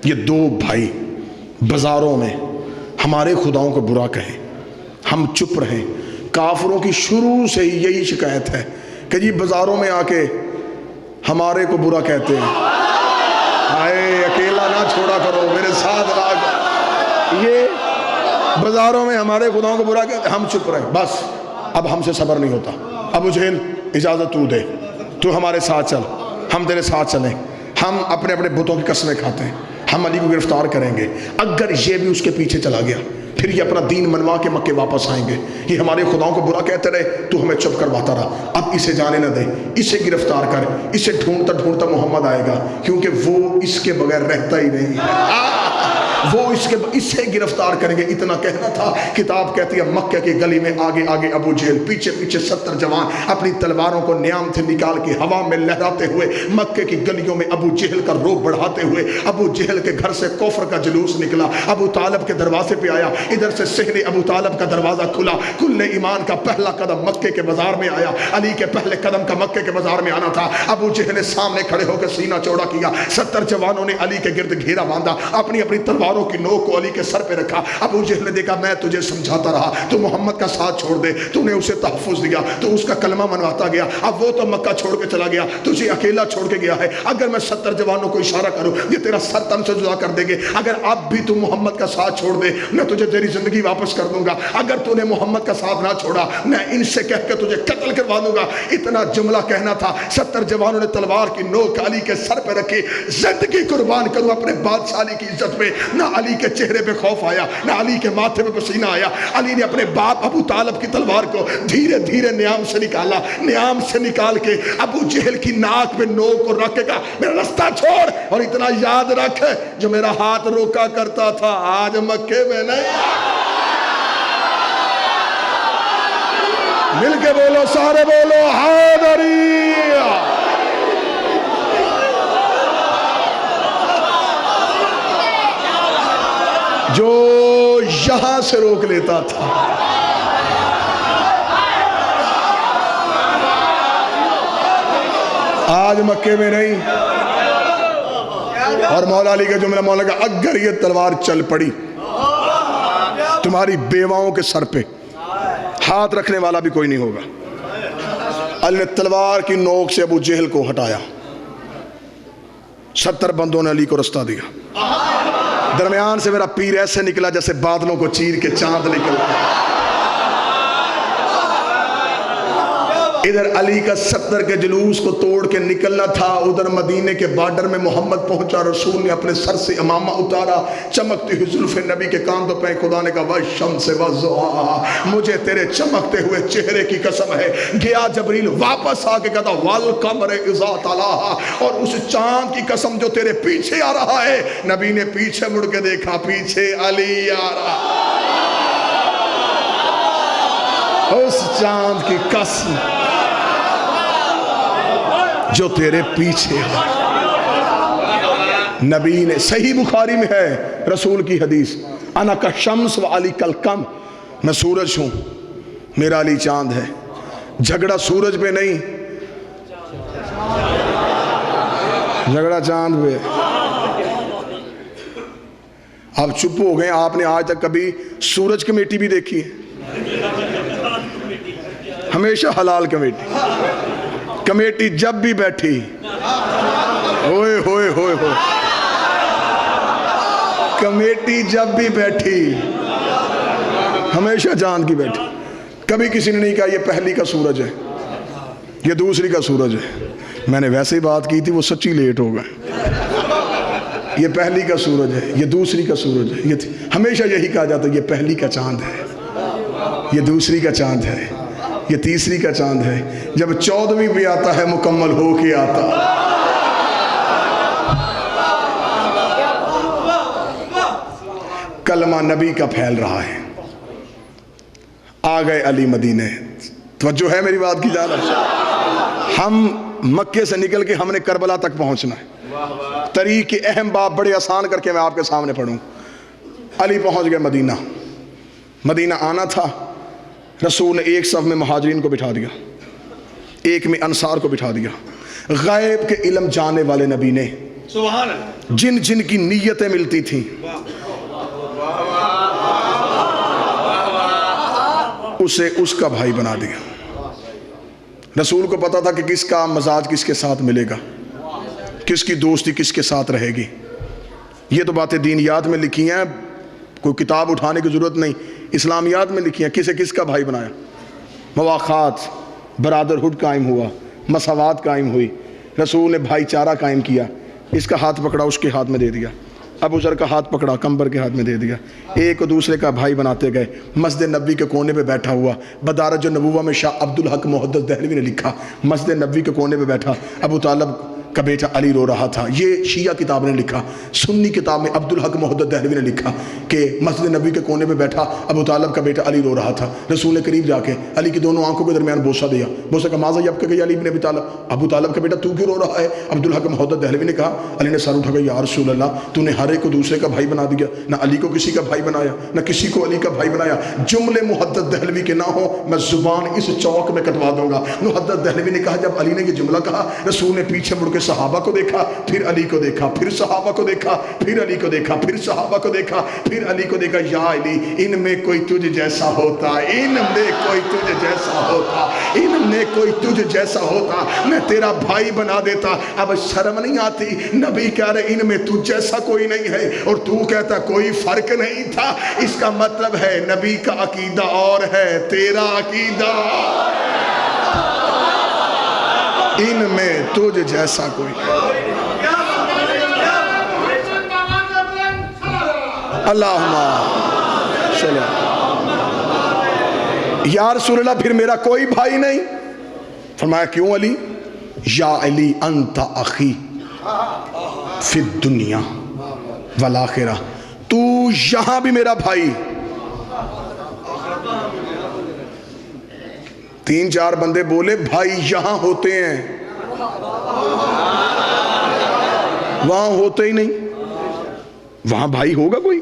یہ 2 بھائی بازاروں میں ہمارے خداؤں کو برا کہیں، ہم چپ رہیں. کافروں کی شروع سے ہی یہی شکایت ہے کہ جی بازاروں میں آ کے ہمارے کو برا کہتے ہیں. آئے اکیلا نہ چھوڑا کرو، میرے ساتھ رہا. یہ بازاروں میں ہمارے خداؤں کو برا کہتے ہیں، ہم چپ رہے. بس اب ہم سے صبر نہیں ہوتا. ابو جہل اجازت تو دے، تو ہمارے ساتھ چل، ہم تیرے ساتھ چلیں. ہم اپنے اپنے بتوں کی قسمیں کھاتے ہیں، ہم علی کو گرفتار کریں گے. اگر یہ بھی اس کے پیچھے چلا گیا پھر یہ اپنا دین منوا کے مکے واپس آئیں گے. یہ ہمارے خداؤں کو برا کہتے رہے، تو ہمیں چپ کرواتا رہا. اب اسے جانے نہ دے، اسے گرفتار کر. اسے ڈھونڈتا ڈھونڈتا محمد آئے گا، کیونکہ وہ اس کے بغیر رہتا ہی نہیں. وہ اسے گرفتار کریں گے. اتنا کہنا تھا. کتاب کہتی ہے مکہ کی گلی میں آگے آگے ابو جہل، پیچھے پیچھے 70 جوان اپنی تلواروں کو نیام سے نکال کے ہوا میں لہراتے ہوئے مکے کی گلیوں میں ابو جہل کا روب بڑھاتے ہوئے. ابو جہل کے گھر سے کفر کا جلوس نکلا، ابو طالب کے دروازے پہ آیا. ادھر سے صحن ابو طالب کا دروازہ کھلا. کل ایمان کا پہلا قدم مکے کے بازار میں آیا. علی کے پہلے قدم کا مکے کے بازار میں آنا تھا. ابو جہل نے سامنے کھڑے ہو کے سینہ چوڑا کیا. 70 جوانوں نے علی کے گرد گھیرا باندھا، اپنی اپنی تلواروں کی نوک کو علی کے سر پہ رکھا. ابو جہل نے دیکھا میں تجھے سمجھاتا رہا، تو محمد کا ساتھ چھوڑ دے. تو نے اسے تحفظ دیا، تو اس کا کلمہ منواتا گیا. اب وہ تو مکہ چھوڑ کے چلا گیا، تجھے اکیلا چھوڑ کے گیا ہے. اگر میں 70 جوانوں کو اشارہ کروں یہ تیرا سر تن سے جدا کر دیں گے. اگر اب بھی تو محمد کا ساتھ چھوڑ دے میں تجھے تیری زندگی واپس کر دوں گا. اگر تو نے محمد کا ساتھ نہ چھوڑا میں ان سے کہہ کے تجھے قتل کروا دوں گا. اتنا جملہ کہنا تھا. 70 جوانوں نے تلوار کی نوک علی کے سر پہ رکھی. زندگی قربان کروں اپنے بادشاہی کی عزت میں. نہ علی کے چہرے پہ خوف آیا، نہ علی کے ماتھے پہ پسینہ آیا. علی نے اپنے باپ ابو طالب کی تلوار کو دھیرے دھیرے نیام سے نکالا. نیام سے نکال کے ابو جہل کی ناک پہ نوک کو رکھ کے کہا میرا رستہ چھوڑ، اور اتنا یاد رکھ جو میرا ہاتھ روکا کرتا تھا آج مکے میں نہیں. مل کے بولو، سارے بولو حیدری. جو یہاں سے روک لیتا تھا آج مکے میں نہیں. اور مولا علی کا جملہ، مولا کا اگر یہ تلوار چل پڑی تمہاری بیواؤں کے سر پہ ہاتھ رکھنے والا بھی کوئی نہیں ہوگا. علی نے تلوار کی نوک سے ابو جہل کو ہٹایا. 70 بندوں نے علی کو رستہ دیا. درمیان سے میرا پیر ایسے نکلا جیسے بادلوں کو چیر کے چاند نکلتا. ادھر علی کا 70 کے جلوس کو توڑ کے نکلنا تھا. ادھر مدینے کے بارڈر میں محمد پہنچا. رسول نے اپنے سر سے امامہ اتارا. چمکتی ہوئی زلف نبی کے کاندھوں پہ. خدا نے کہا والشمس والضحیٰ، مجھے تیرے چمکتے ہوئے چہرے کی قسم ہے. گیا جبریل واپس آ کے کہتا والقمر اذا تلاہا، اور اس چاند کی قسم جو تیرے پیچھے آ رہا ہے. نبی نے پیچھے مڑ کے دیکھا، پیچھے علی آ رہا. اس چاند کی قسم جو تیرے پیچھے ہے. نبی نے، صحیح بخاری میں ہے رسول کی حدیث، انا کا شمس و علی کل کم، میں سورج ہوں میرا علی چاند ہے. جھگڑا سورج پہ نہیں، جھگڑا چاند پہ. آپ چپ ہو گئے. آپ نے آج تک کبھی سورج کمیٹی بھی دیکھی ہے؟ ہمیشہ حلال کمیٹی جب بھی بیٹھی ہوئے ہوئے ہوئے ہوئے کمیٹی جب بھی بیٹھی ہمیشہ چاند کی بیٹھی. کبھی کسی نے نہیں کہا یہ پہلی کا سورج ہے، یہ دوسری کا سورج ہے. میں نے ویسے ہی بات کی تھی، وہ سچی لیٹ ہو گئے. یہ پہلی کا سورج ہے، یہ دوسری کا سورج ہے. یہ ہمیشہ یہی کہا جاتا ہے یہ پہلی کا چاند ہے، یہ دوسری کا چاند ہے. یہ تیسری کا چاند ہے، جب 14ویں بھی آتا ہے مکمل ہو کے آتا۔ کلمہ نبی کا پھیل رہا ہے۔ آ گئے علی مدینے، توجہ ہے میری بات کی جانب؟ ہم مکے سے نکل کے ہم نے کربلا تک پہنچنا ہے۔ طریق کے اہم باب بڑے آسان کر کے میں آپ کے سامنے پڑھوں۔ علی پہنچ گئے مدینہ۔ مدینہ آنا تھا، رسول نے ایک صف میں مہاجرین کو بٹھا دیا، ایک میں انصار کو بٹھا دیا۔ غیب کے علم جانے والے نبی نے سبحان اللہ، جن جن کی نیتیں ملتی تھیں اسے اس کا بھائی بنا دیا۔ رسول کو پتا تھا کہ کس کا مزاج کس کے ساتھ ملے گا، کس کی دوستی کس کے ساتھ رہے گی۔ یہ تو باتیں دینیات میں لکھی ہیں، کوئی کتاب اٹھانے کی ضرورت نہیں، اسلامیات میں لکھی ہیں کسے کس کا بھائی بنایا۔ مواخات، برادرہڈ قائم ہوا، مساوات قائم ہوئی، رسول نے بھائی چارہ قائم کیا۔ اس کا ہاتھ پکڑا اس کے ہاتھ میں دے دیا، ابو ذر کا ہاتھ پکڑا کمبر کے ہاتھ میں دے دیا، ایک دوسرے کا بھائی بناتے گئے۔ مسجد نبوی کے کونے پہ بیٹھا ہوا، بدارج النبوہ میں شاہ عبدالحق محدث دہلوی نے لکھا، مسجد نبوی کے کونے پہ بیٹھا ابو طالب کا بیٹا علی رو رہا تھا۔ یہ شیعہ کتاب نے لکھا۔ سنی کتاب میں عبدالحق محدث دہلوی نے لکھا کہ مسجد نبوی کے کونے پہ بیٹھا ابو طالب کا بیٹا علی رو رہا تھا۔ رسول نے قریب جا کے علی کی دونوں آنکھوں کے درمیان بوسہ دیا، بوسہ کا ماذا یبکی گئی علی بن ابی طالب، ابو طالب کا بیٹا تو کیوں رو رہا ہے؟ عبدالحق محدث دہلوی نے کہا، علی نے سر اٹھا گیا، یا رسول اللہ تو نے ہر ایک کو دوسرے کا بھائی بنا دیا، نہ علی کو کسی کا بھائی بنایا نہ کسی کو علی کا بھائی بنایا۔ جملے محدث دہلوی کے نہ ہو میں زبان اس چوک میں کٹوا دوں گا۔ محدث دہلوی نے کہا جب علی نے یہ جملہ کہا، رسول نے پیچھے مڑ کے صحابہ کو دیکھا، پھر علی کو دیکھا، پھر صحابہ کو دیکھا، پھر علی کو دیکھا، پھر صحابہ کو دیکھا، پھر علی کو دیکھا، یا علی ان میں کوئی تجھ جیسا ہوتا، ان میں کوئی تجھ جیسا ہوتا، ان میں کوئی تجھ جیسا ہوتا میں تیرا بھائی بنا دیتا۔ اب شرم نہیں آتی؟ نبی کہہ رہے ان میں تجھ جیسا کوئی نہیں ہے اور تو کہتا کوئی فرق نہیں تھا۔ اس کا مطلب ہے نبی کا عقیدہ اور ہے، تیرا عقیدہ ان میں تجھ جیسا کوئی۔ اللہم صلی یا رسول اللہ پھر میرا کوئی بھائی نہیں؟ فرمایا کیوں علی؟ یا علی انت اخی فی الدنیا والآخرہ، تو یہاں بھی میرا بھائی۔ 3-4 بندے بولے بھائی یہاں ہوتے ہیں، وہاں ہوتے ہی نہیں۔ وہاں بھائی ہوگا کوئی؟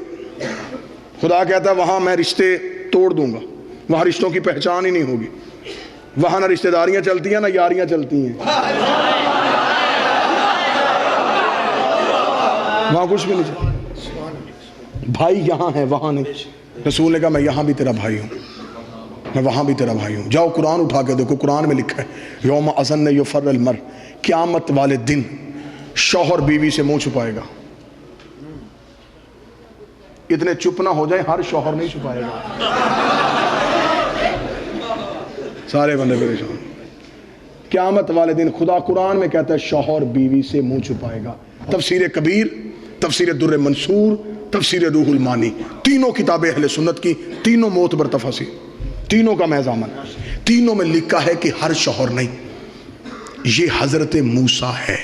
خدا کہتا ہے وہاں میں رشتے توڑ دوں گا، وہاں رشتوں کی پہچان ہی نہیں ہوگی، وہاں نہ رشتہ داریاں چلتی ہیں نہ یاریاں چلتی ہیں، وہاں کچھ بھی نہیں چلتا۔ بھائی یہاں ہے وہاں نہیں۔ رسول نے کہا میں یہاں بھی تیرا بھائی ہوں، میں وہاں بھی تیرا بھائی ہوں۔ جاؤ قرآن اٹھا کے دیکھو، قرآن میں لکھا ہے یوم اذن یفر المرء، قیامت والے دن شوہر بیوی سے منہ چھپائے گا۔ اتنے چپ نہ ہو جائیں، ہر شوہر نہیں چھپائے گا، سارے بندے پریشان۔ قیامت والے دن خدا قرآن میں کہتا ہے شوہر بیوی سے منہ چھپائے گا۔ تفسیر کبیر، تفسیر در منصور، تفسیر روح المانی، تینوں کتابیں اہل سنت کی، تینوں معتبر تفاسیر، تینوں کا میں ضامن، تینوں میں لکھا ہے کہ ہر شوہر نہیں۔ یہ حضرت موسیٰ ہے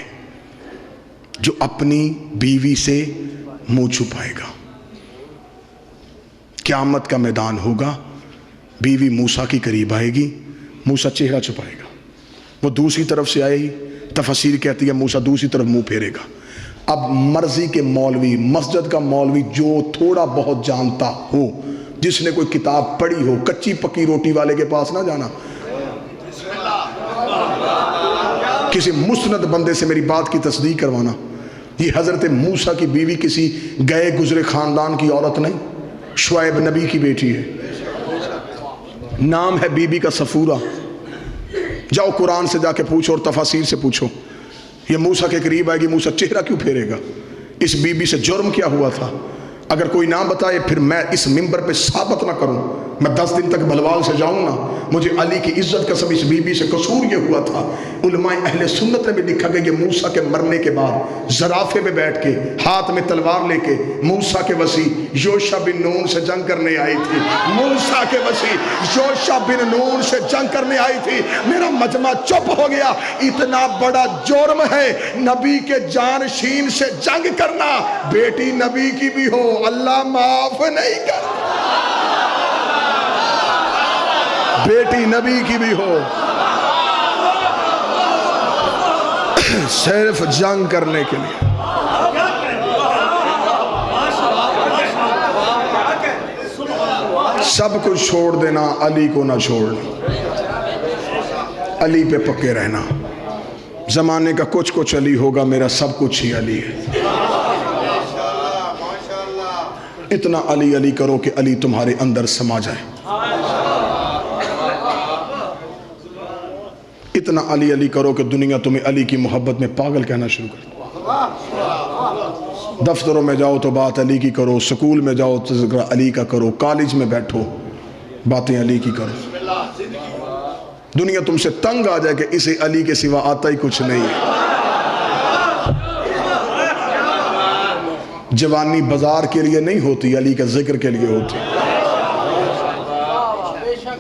جو اپنی بیوی سے منہ چھپائے گا۔ قیامت کا میدان ہوگا، بیوی موسیٰ کی قریب آئے گی، موسیٰ چہرہ چھپائے گا، وہ دوسری طرف سے آئے گی، تفسیر کہتی ہے موسیٰ دوسری طرف منہ پھیرے گا۔ اب مرضی کے مولوی، مسجد کا مولوی جو تھوڑا بہت جانتا ہو، جس نے کوئی کتاب پڑھی ہو، کچی پکی روٹی والے کے پاس نہ جانا، کسی مسند بندے سے میری بات کی تصدیق کروانا۔ یہ حضرت موسیٰ کی بیوی کسی گئے گزرے خاندان کی عورت نہیں، شعیب نبی کی بیٹی ہے، نام ہے بی بی کا صفورہ۔ جاؤ قرآن سے جا کے پوچھو اور تفاسیر سے پوچھو، یہ موسیٰ کے قریب آئے گی، موسیٰ چہرہ کیوں پھیرے گا؟ اس بی بی سے جرم کیا ہوا تھا؟ اگر کوئی نام بتائے پھر میں اس منبر پہ ثابت نہ کروں میں 10 دن تک بھلوال سے جاؤں نا، مجھے علی کی عزت کا سب اس بی بی سے قصور یہ ہوا تھا۔ علماء اہل سنت نے بھی لکھا کہ یہ موسیٰ کے مرنے کے بعد زرافے پہ بیٹھ کے ہاتھ میں تلوار لے کے موسیٰ کے وسیع یوشع بن نون سے جنگ کرنے آئی تھی۔ موسیٰ کے وسیع یوشع بن نون سے جنگ کرنے آئی تھی۔ میرا مجمع چپ ہو گیا، اتنا بڑا جرم ہے نبی کے جانشین سے جنگ کرنا، بیٹی نبی کی بھی ہو اللہ معاف نہیں کرتا، بیٹی نبی کی بھی ہو، صرف جنگ کرنے کے لیے۔ سب کچھ چھوڑ دینا، علی کو نہ چھوڑنا، علی پہ پکے رہنا۔ زمانے کا کچھ علی ہوگا، میرا سب کچھ ہی علی ہے۔ اتنا علی علی کرو کہ علی تمہارے اندر سما جائے، اتنا علی علی کرو کہ دنیا تمہیں علی کی محبت میں پاگل کہنا شروع کر۔ دفتروں میں جاؤ تو بات علی کی کرو، سکول میں جاؤ تو ذکر علی کا کرو، کالج میں بیٹھو باتیں علی کی کرو۔ دنیا تم سے تنگ آ جائے کہ اسے علی کے سوا آتا ہی کچھ نہیں ہے۔ جوانی بازار کے لیے نہیں ہوتی، علی کا ذکر کے لیے ہوتی۔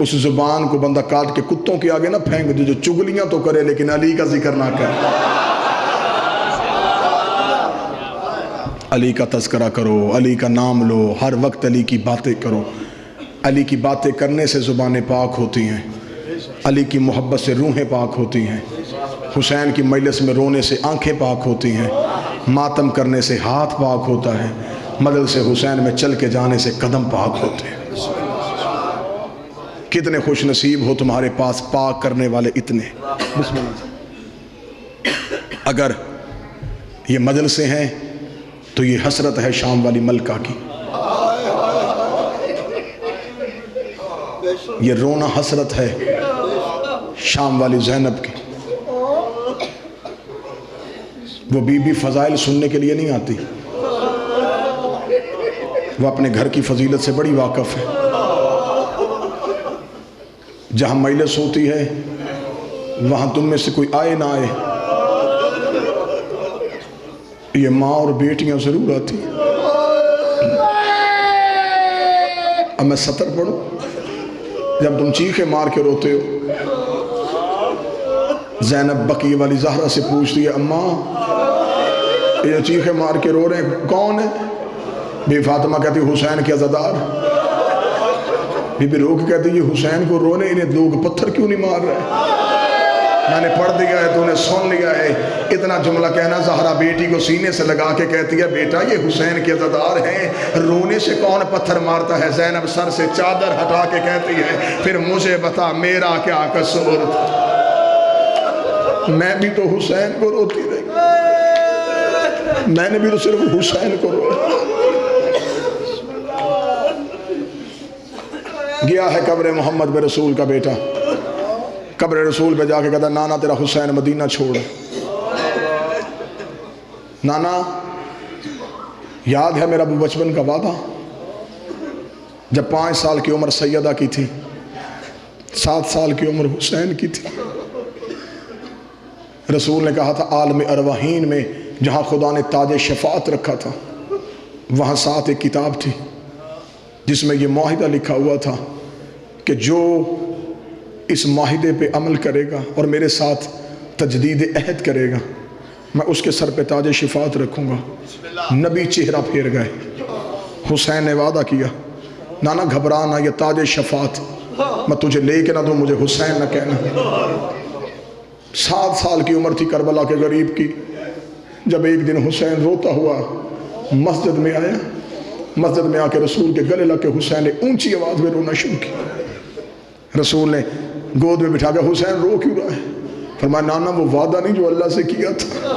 اس زبان کو بندہ کاٹ کے کتوں کے آگے نہ پھینک دے، جو چگلیاں تو کرے لیکن علی کا ذکر نہ کرے۔ علی کا تذکرہ کرو، علی کا نام لو، ہر وقت علی کی باتیں کرو۔ علی کی باتیں کرنے سے زبانیں پاک ہوتی ہیں، علی کی محبت سے روحیں پاک ہوتی ہیں، حسین کی مجلس میں رونے سے آنکھیں پاک ہوتی ہیں، ماتم کرنے سے ہاتھ پاک ہوتا ہے، مجلس حسین میں چل کے جانے سے قدم پاک ہوتے ہیں۔ کتنے خوش نصیب ہو تمہارے پاس پاک کرنے والے اتنے۔ بسم اللہ۔ اگر یہ مجلسیں ہیں تو یہ حسرت ہے شام والی ملکہ کی، یہ رونا حسرت ہے شام والی زینب کی۔ وہ بی بی فضائل سننے کے لیے نہیں آتی، وہ اپنے گھر کی فضیلت سے بڑی واقف ہے۔ جہاں مجلس ہوتی ہے وہاں تم میں سے کوئی آئے نہ آئے، یہ ماں اور بیٹیاں ضرور آتی ہیں۔ اب میں سطر پڑھوں، جب تم چیخے مار کے روتے ہو، زینب بقیع والی زہرا سے پوچھتی ہے اماں یہ چیخے مار کے رو رہے ہیں کون ہے؟ بی فاطمہ کہتی حسین کے عزادار۔ بی بی رو کے کہتی یہ حسین کو رونے انہیں لوگ پتھر کیوں نہیں مار رہے؟ میں نے پڑھ دیا ہے تو نے سن لیا ہے۔ اتنا جملہ کہنا، زہرا بیٹی کو سینے سے لگا کے کہتی ہے بیٹا یہ حسین کے عزادار ہیں، رونے سے کون پتھر مارتا ہے؟ زینب سر سے چادر ہٹا کے کہتی ہے پھر مجھے بتا میرا کیا قصور تھا، میں بھی تو حسین کو روتی رہی، میں نے بھی تو صرف حسین کو رویا۔ گیا ہے قبر محمد بن رسول کا بیٹا، قبر رسول پہ جا کے کہتا نانا تیرا حسین مدینہ چھوڑ۔ نانا یاد ہے میرا بچپن کا وعدہ، جب 5 سال کی عمر سیدہ کی تھی، 7 سال کی عمر حسین کی تھی، رسول نے کہا تھا عالم ارواحین میں جہاں خدا نے تاج شفاعت رکھا تھا وہاں ساتھ ایک کتاب تھی جس میں یہ معاہدہ لکھا ہوا تھا کہ جو اس معاہدے پہ عمل کرے گا اور میرے ساتھ تجدید عہد کرے گا میں اس کے سر پہ تاج شفاعت رکھوں گا۔ نبی چہرہ پھیر گئے، حسین نے وعدہ کیا نانا گھبرانا یہ تاج شفاعت میں تجھے لے کے نہ دوں، مجھے حسین نہ کہنا۔ 7 سال کی عمر تھی کربلا کے غریب کی، جب ایک دن حسین روتا ہوا مسجد میں آیا، مسجد میں آ کے رسول کے گلے لگ کے حسین نے اونچی آواز میں رونا شروع کیا۔ رسول نے گود میں بٹھا کے حسین رو کیوں رہا ہے؟ فرمایا نانا وہ وعدہ نہیں جو اللہ سے کیا تھا،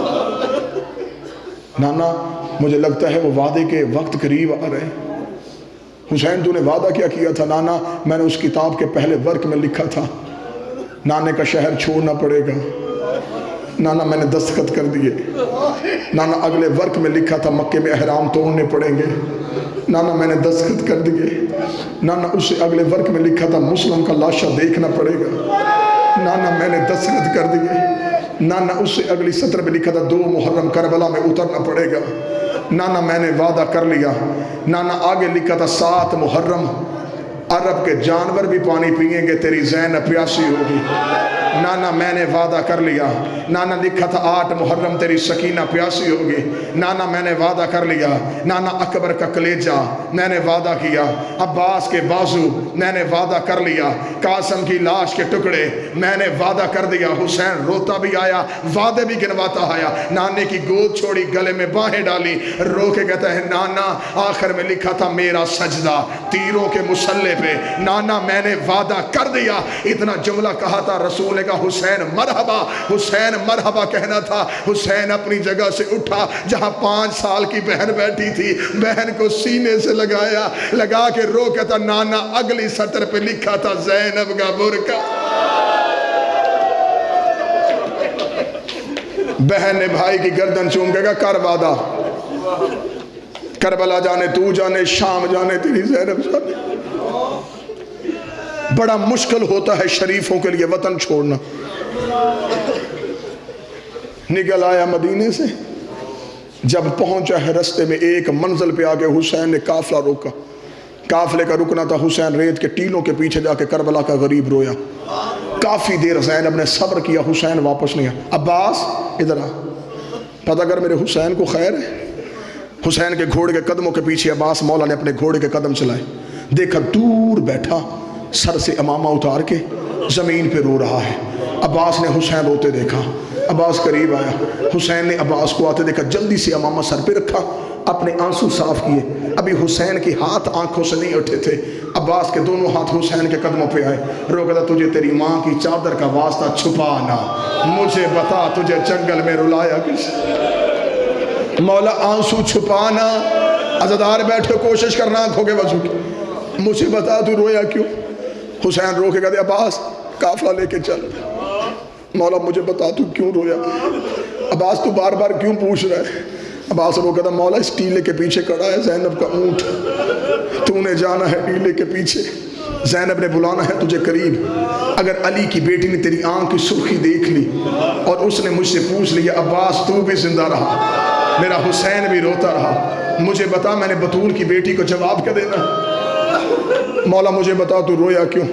نانا مجھے لگتا ہے وہ وعدے کے وقت قریب آ رہے ہیں۔ حسین تو نے وعدہ کیا کیا تھا؟ نانا میں نے اس کتاب کے پہلے ورق میں لکھا تھا نانے کا شہر چھوڑنا پڑے گا، نانا میں نے دستخط کر دیے، نانا اگلے ورق میں لکھا تھا مکے میں احرام توڑنے پڑیں گے، نانا میں نے دستخط کر دیے۔ نانا اسے اگلے ورق میں لکھا تھا مسلم کا لاشا دیکھنا پڑے گا، نانا میں نے دستخط کر دیے۔ نانا اسے اگلی سطر میں لکھا تھا 2 محرم کربلا میں اترنا پڑے گا، نانا میں نے وعدہ کر لیا۔ نانا آگے لکھا تھا 7 محرم عرب کے جانور بھی پانی پئیں گے، تیری زینب پیاسی ہوگی، نانا میں نے وعدہ کر لیا۔ نانا لکھا تھا 8 محرم تیری سکینہ پیاسی ہوگی، نانا میں نے وعدہ کر لیا۔ نانا اکبر کا کلیجہ میں نے وعدہ کیا، عباس کے بازو میں نے وعدہ کر لیا، قاسم کی لاش کے ٹکڑے میں نے وعدہ کر دیا۔ حسین روتا بھی آیا، وعدے بھی گنواتا آیا، نانے کی گود چھوڑی، گلے میں باہیں ڈالی، رو کے کہتا ہے نانا آخر میں لکھا تھا میرا سجدہ تیروں کے مسلح پہ، نانا میں نے وعدہ کر دیا۔ اتنا جملہ کہا تھا رسول نے کہا حسین مرحبا، حسین مرحبا کہنا تھا۔ حسین اپنی جگہ سے اٹھا، جہاں 5 سال کی بہن بیٹھی تھی، بہن کو سینے سے لگایا، لگا کے رو کے تھا نانا اگلی سطر پہ لکھا تھا زینب کا برقع۔ بہن نے بھائی کی گردن چوم کے کہا کر وعدہ، کربلا جانے تو جانے، شام جانے تیری زینب جانے۔ بڑا مشکل ہوتا ہے شریفوں کے لیے وطن چھوڑنا۔ نکل آیا مدینے سے، جب پہنچا ہے رستے میں ایک منزل پہ آگے حسین نے قافلہ روکا، قافلے کا رکنا تھا، حسین ریت کے ٹیلوں کے پیچھے جا کے کربلا کا غریب رویا۔ کافی دیر زینب نے صبر کیا، حسین واپس نہیں آیا۔ عباس ادھر آ، پتہ کر میرے حسین کو خیر ہے۔ حسین کے گھوڑے کے قدموں کے پیچھے عباس مولا نے اپنے گھوڑے کے قدم چلائے، دیکھا دور بیٹھا سر سے امامہ اتار کے زمین پہ رو رہا ہے۔ عباس نے حسین روتے دیکھا، عباس قریب آیا، حسین نے عباس کو آتے دیکھا، جلدی سے امامہ سر پہ رکھا، اپنے آنسو صاف کیے۔ ابھی حسین کے ہاتھ آنکھوں سے نہیں اٹھے تھے، عباس کے دونوں ہاتھ حسین کے قدموں پہ آئے، رو کہتا تجھے تیری ماں کی چادر کا واسطہ چھپانا، مجھے بتا تجھے جنگل میں رلایا کس مولا، آنسو چھپانا، عزادار بیٹھے کوشش کرنا آنکھوں کے وضو کی، مجھے بتا تو رویا کیوں؟ حسین رو کے کہتے عباس قافلہ لے کے چل، مولا مجھے بتا تو کیوں رویا؟ عباس تو بار بار کیوں پوچھ رہا ہے؟ عباس رو کہتا مولا اس ٹیلے کے پیچھے کھڑا ہے زینب کا اونٹ، تو نے جانا ہے ٹیلے کے پیچھے، زینب نے بلانا ہے تجھے قریب۔ اگر علی کی بیٹی نے تیری آنکھ کی سرخی دیکھ لی اور اس نے مجھ سے پوچھ لیا عباس تو بھی زندہ رہا، میرا حسین بھی روتا رہا، مجھے بتا میں نے بطول کی بیٹی کو جواب کیا دینا؟ مولا مجھے بتا تو رویا کیوں؟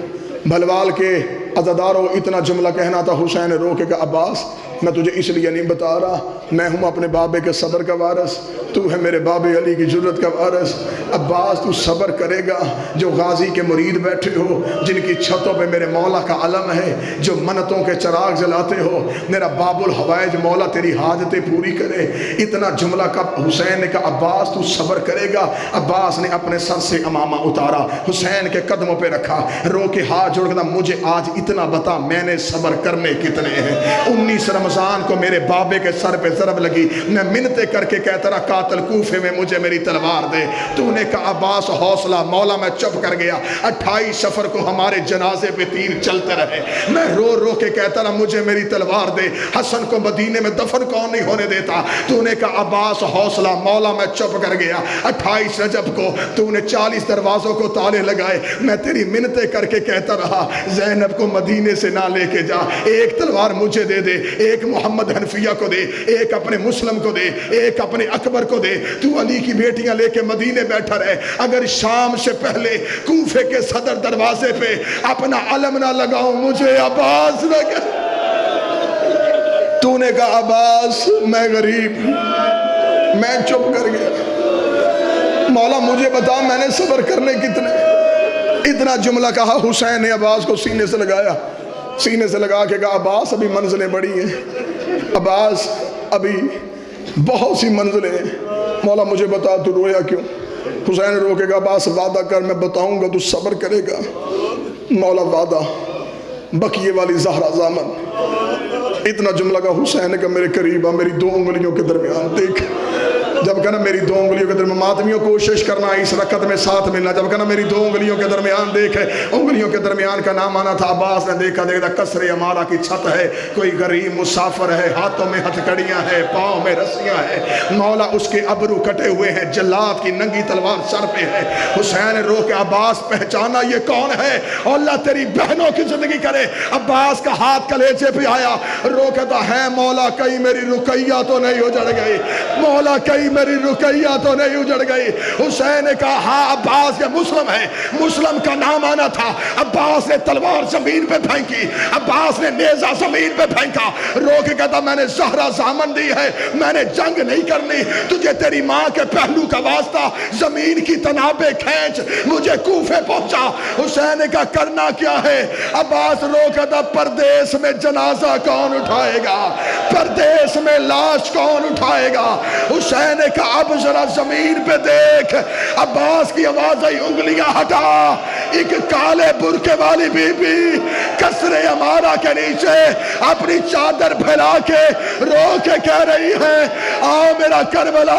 بھلوال کے عزاداروں اتنا جملہ کہنا تھا، حسین نے رو کے کہا عباس میں تجھے اس لیے نہیں بتا رہا، میں ہوں اپنے بابے کے صبر کا وارث، تو ہے میرے بابے علی کی جرت کا وارث۔ عباس تو صبر کرے گا، جو غازی کے مرید بیٹھے ہو، جن کی چھتوں پہ میرے مولا کا علم ہے، جو منتوں کے چراغ جلاتے ہو، میرا باب الحوائج مولا تیری حاجتیں پوری کرے۔ اتنا جملہ کا حسین نے کہا عباس تو صبر کرے گا۔ عباس نے اپنے سر سے امامہ اتارا، حسین کے قدموں پہ رکھا، رو کے ہاتھ جوڑ کے مجھے آج اتنا بتا میں نے صبر کرنے کتنے ہیں۔ 19 رمضان کو میرے بابے کے سر پہ ضرب لگی، میں منتیں کر کے کہتا رہا قاتل کوفے میں مجھے میری تلوار دے، تو نے کہا عباس حوصلہ، مولا میں چپ کر گیا۔ 28 سفر کو ہمارے جنازے پہ تیر چلتے رہے، میں رو رو کے کہتا رہا مجھے میری تلوار دے، حسن کو مدینے میں دفن کون نہیں ہونے دیتا، تو نے کہا عباس حوصلہ، مولا میں چپ کر گیا۔ 28 رجب کو تو نے 40 دروازوں کو تالے لگائے، میں تیری منتیں کر کے کہتا رہا زینب کو مدینے سے نہ لے کے جا، ایک تلوار مجھے دے دے، ایک محمد حنفیہ کو دے، ایک اپنے مسلم کو دے، ایک اپنے اکبر کو دے، تو علی کی بیٹیاں لے کے مدینے بیٹھا رہے، اگر شام سے پہلے کوفے کے صدر دروازے پہ اپنا علم نہ لگاؤں مجھے عباس نہ کہ۔ تو نے کہا عباس میں غریب، میں چپ کر گیا، مولا مجھے بتا میں نے صبر کرنے کتنے؟ اتنا جملہ کہا، حسین نے عباس کو سینے سے لگایا، سینے سے لگا کے کہا عباس ابھی منزلیں بڑی ہیں، عباس ابھی بہت سی منزلیں ہیں، مولا مجھے بتا تو رویا کیوں؟ حسین رو کے کہا عباس وعدہ کر میں بتاؤں گا تو صبر کرے گا۔ مولا وعدہ، بقیے والی زہرا زامن۔ اتنا جملہ کا حسین نے کہا میرے قریب آ، میری 2 انگلیوں کے درمیان دیکھ، جب کہنا میری دو انگلیوں کے درمیان، ماتمیوں کوشش کرنا اس رکعت میں ساتھ ملنا، جب کہنا میری دو انگلیوں کے درمیان دیکھے، انگلیوں کے درمیان کا نام آنا تھا۔ عباس نے دیکھا قصر عمارہ کی چھت ہے، کوئی غریب مسافر ہے، ہاتھوں میں ہتھکڑیاں ہیں، پاؤں میں رسیاں ہیں، مولا اس کے ابرو کٹے ہوئے ہیں، جلاد کی ننگی تلوار سر پہ ہے۔ حسین نے رو کے عباس پہچانا یہ کون ہے؟ اور اللہ تیری بہنوں کی زندگی کرے۔ عباس کا ہاتھ کلیجے پہ آیا، رو کہتا ہے مولا کہیں میری رقیہ تو نہیں اجڑ گئی، مولا کہیں میری رقیہ تو نہیں اجڑ گئی۔ حسین نے کہا ہاں عباس یہ مسلم ہے، مسلم کا نام آنا تھا۔ عباس نے تلوار زمین پہ پھینکی، عباس نے نیزہ زمین پہ پھینکا، رو کے کہتا میں نے زہرہ زامن دی ہے، میں نے جنگ نہیں کرنی، تجھے تیری ماں کے پہلو کا واسطہ، زمین کی تنابیں کھینچ مجھے کوفے پہنچا۔ حسین نے کہا کرنا کیا ہے؟ عباس رو کہتا پردیس میں جنازہ کون اٹھائے گا، پردیس میں لاش کون اٹھائے گا؟ حسین نے کہا اب ذرا زمین پہ دیکھ۔ عباس کی آواز آئی انگلیاں ہٹا۔ ایک کالے برقعے والی بی بی قصر عمارہ کے نیچے اپنی چادر پھیلا کے رو کے کہہ رہی ہے آؤ میرا کربلا